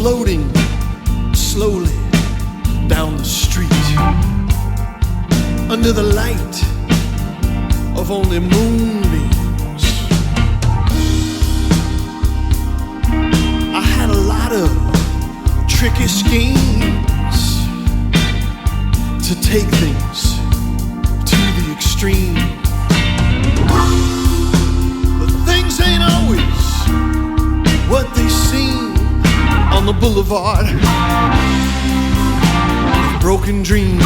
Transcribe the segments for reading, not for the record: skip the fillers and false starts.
floating slowly down the street under the light of only moonbeams. I had a lot of tricky schemes to take things to the extreme, but things ain't always what they seem on the boulevard of broken dreams.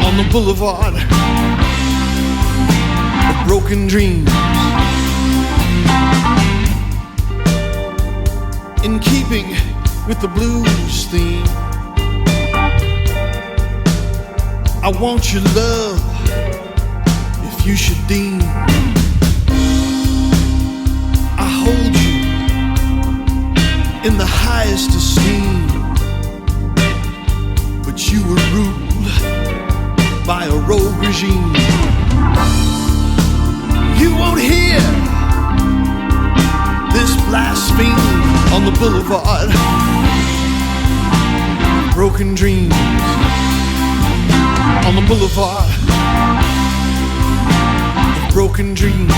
On the boulevard of broken dreams. In keeping with the blues theme, I want your love if you should deem I hold you in the highest esteem, but you were ruled by a rogue regime. You won't hear this blaspheme on the boulevard of broken dreams. On the boulevard of broken dreams.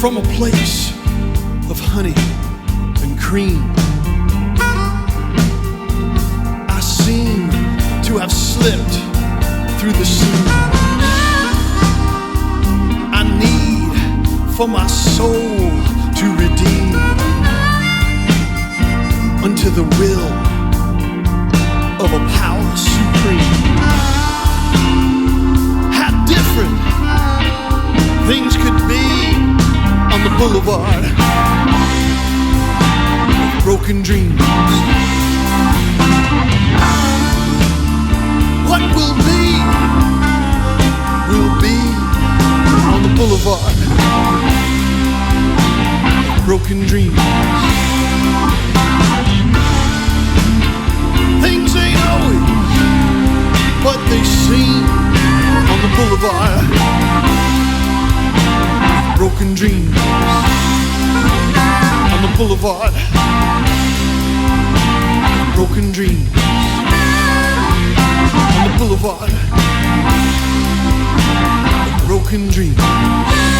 From a place of honey and cream, I seem to have slipped through the seam. I need for my soul to redeem unto the will of a power supreme. How different things could be on the boulevard of broken dreams. What will be on the boulevard of broken dreams. what they seen on the boulevard. Broken dreams on the boulevard. Broken dreams on the boulevard. Broken dreams.